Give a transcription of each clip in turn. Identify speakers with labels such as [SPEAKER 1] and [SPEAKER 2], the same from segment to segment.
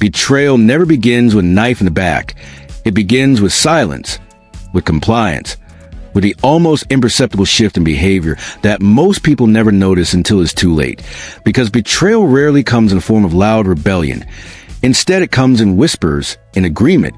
[SPEAKER 1] Betrayal never begins with a knife in the back. It begins with silence, with compliance, with the almost imperceptible shift in behavior that most people never notice until it's too late. Because betrayal rarely comes in the form of loud rebellion. Instead, it comes in whispers, in agreement,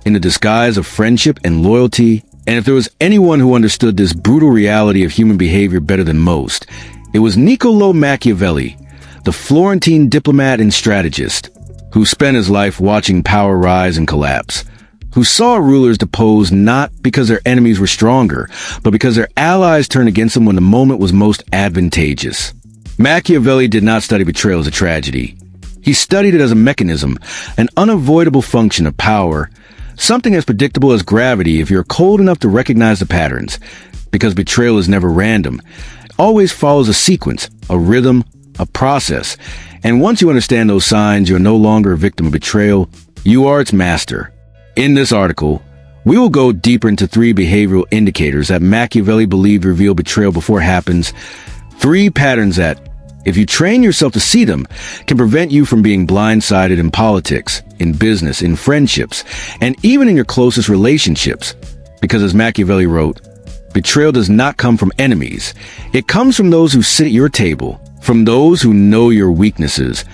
[SPEAKER 1] in the disguise of friendship and loyalty. And if there was anyone who understood this brutal reality of human behavior better than most, it was Niccolo Machiavelli, the Florentine diplomat and strategist, who spent his life watching power rise and collapse, who saw rulers depose not because their enemies were stronger, but because their allies turned against them when the moment was most advantageous. Machiavelli did not study betrayal as a tragedy. He studied it as a mechanism, an unavoidable function of power, something as predictable as gravity if you're cold enough to recognize the patterns, because betrayal is never random. It always follows a sequence, a rhythm, a process. And once you understand those signs, you're no longer a victim of betrayal, you are its master. In this article, we will go deeper into 3 behavioral indicators that Machiavelli believed reveal betrayal before it happens. 3 patterns that, if you train yourself to see them, can prevent you from being blindsided in politics, in business, in friendships, and even in your closest relationships. Because as Machiavelli wrote, betrayal does not come from enemies. It comes from those who sit at your table, from those who know your weaknesses,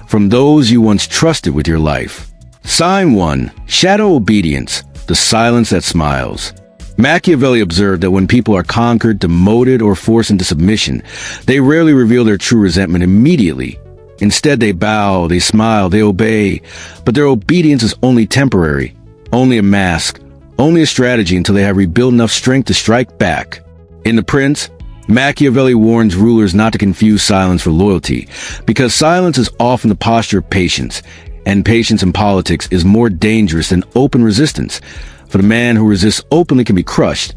[SPEAKER 1] from those you once trusted with your life. Sign 1. Shadow obedience, the silence that smiles. Machiavelli observed that when people are conquered, demoted, or forced into submission, they rarely reveal their true resentment immediately. Instead, they bow, they smile, they obey, but their obedience is only temporary, only a mask, only a strategy until they have rebuilt enough strength to strike back. In The Prince, Machiavelli warns rulers not to confuse silence for loyalty, because silence is often the posture of patience, and patience in politics is more dangerous than open resistance. For the man who resists openly can be crushed,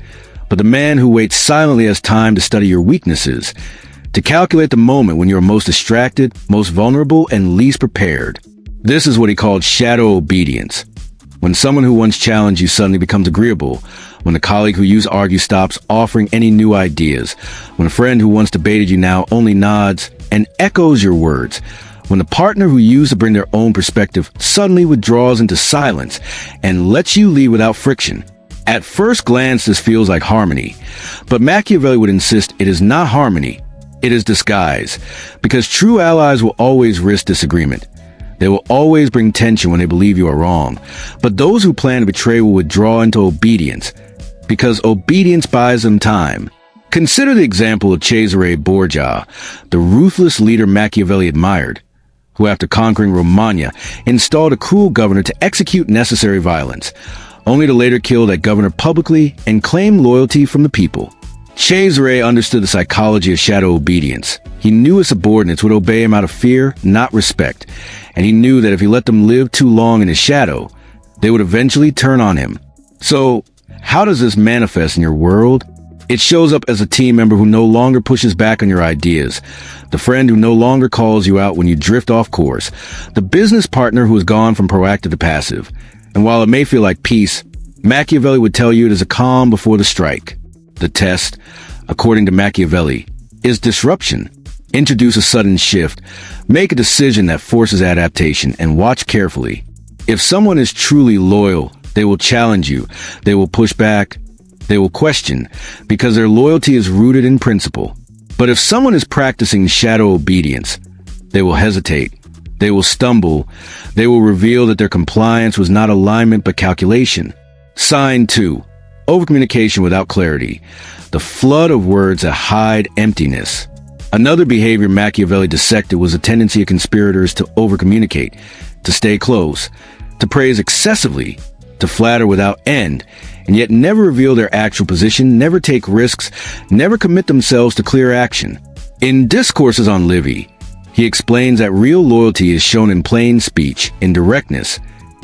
[SPEAKER 1] but the man who waits silently has time to study your weaknesses, to calculate the moment when you are most distracted, most vulnerable, and least prepared. This is what he called shadow obedience. When someone who once challenged you suddenly becomes agreeable, when a colleague who used to argue stops offering any new ideas, when a friend who once debated you now only nods and echoes your words, when the partner who used to bring their own perspective suddenly withdraws into silence and lets you leave without friction. At first glance, this feels like harmony, but Machiavelli would insist it is not harmony, it is disguise, because true allies will always risk disagreement. They will always bring tension when they believe you are wrong, but those who plan to betray will withdraw into obedience, because obedience buys them time. Consider the example of Cesare Borgia, the ruthless leader Machiavelli admired, who after conquering Romagna installed a cruel governor to execute necessary violence, only to later kill that governor publicly and claim loyalty from the people. Cesare understood the psychology of shadow obedience. He knew his subordinates would obey him out of fear, not respect, and he knew that if he let them live too long in his shadow, they would eventually turn on him. So, how does this manifest in your world? It shows up as a team member who no longer pushes back on your ideas, the friend who no longer calls you out when you drift off course, the business partner who has gone from proactive to passive. And while it may feel like peace, Machiavelli would tell you it is a calm before the strike. The test, according to Machiavelli, is disruption. Introduce a sudden shift, make a decision that forces adaptation, and watch carefully. If someone is truly loyal, they will challenge you, they will push back, they will question, because their loyalty is rooted in principle. But if someone is practicing shadow obedience, they will hesitate, they will stumble, they will reveal that their compliance was not alignment but calculation. Sign 2. Overcommunication without clarity. The flood of words that hide emptiness. Another behavior Machiavelli dissected was a tendency of conspirators to overcommunicate, to stay close, to praise excessively, to flatter without end, and yet never reveal their actual position, never take risks, never commit themselves to clear action. In Discourses on Livy, he explains that real loyalty is shown in plain speech, in directness,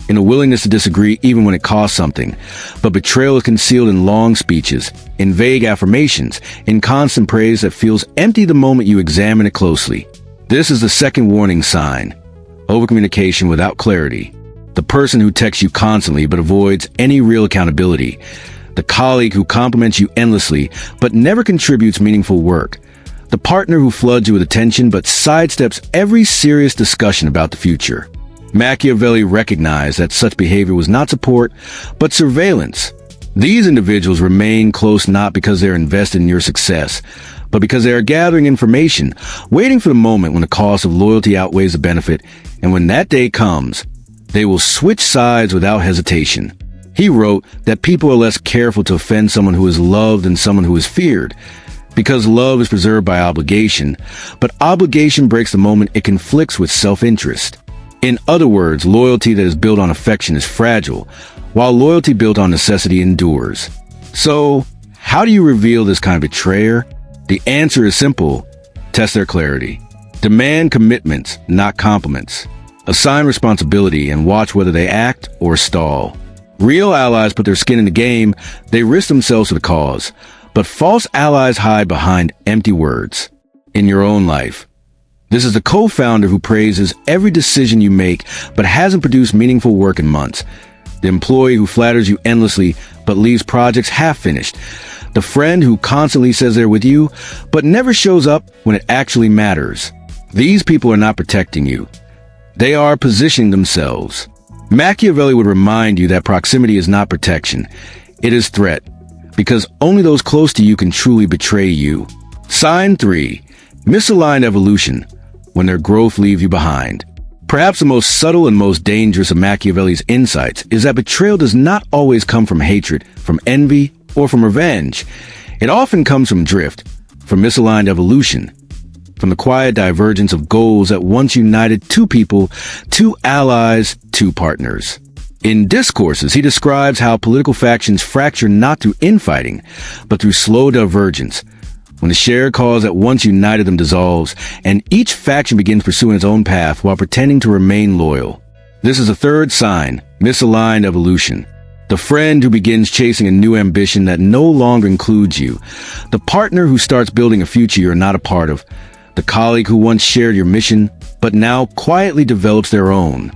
[SPEAKER 1] in a willingness to disagree even when it costs something, but betrayal is concealed in long speeches, in vague affirmations, in constant praise that feels empty the moment you examine it closely. This is the second warning sign: overcommunication without clarity. The person who texts you constantly but avoids any real accountability. The colleague who compliments you endlessly but never contributes meaningful work. The partner who floods you with attention but sidesteps every serious discussion about the future. Machiavelli recognized that such behavior was not support, but surveillance. These individuals remain close not because they're invested in your success, but because they are gathering information, waiting for the moment when the cost of loyalty outweighs the benefit, and when that day comes, they will switch sides without hesitation. He wrote that people are less careful to offend someone who is loved than someone who is feared, because love is preserved by obligation, but obligation breaks the moment it conflicts with self-interest. In other words, loyalty that is built on affection is fragile, while loyalty built on necessity endures. So, how do you reveal this kind of betrayer? The answer is simple. Test their clarity. Demand commitments, not compliments. Assign responsibility and watch whether they act or stall. Real allies put their skin in the game, they risk themselves for the cause. But false allies hide behind empty words. In your own life, this is the co-founder who praises every decision you make but hasn't produced meaningful work in months. The employee who flatters you endlessly but leaves projects half-finished. The friend who constantly says they're with you but never shows up when it actually matters. These people are not protecting you. They are positioning themselves. Machiavelli would remind you that proximity is not protection. It is threat, because only those close to you can truly betray you. Sign 3. Misaligned evolution, when their growth leaves you behind. Perhaps the most subtle and most dangerous of Machiavelli's insights is that betrayal does not always come from hatred, from envy, or from revenge. It often comes from drift, from misaligned evolution, from the quiet divergence of goals that once united two people, two allies, two partners. In Discourses, he describes how political factions fracture not through infighting, but through slow divergence, when the shared cause that once united them dissolves, and each faction begins pursuing its own path while pretending to remain loyal. This is the third sign, misaligned evolution. The friend who begins chasing a new ambition that no longer includes you. The partner who starts building a future you're not a part of. The colleague who once shared your mission, but now quietly develops their own.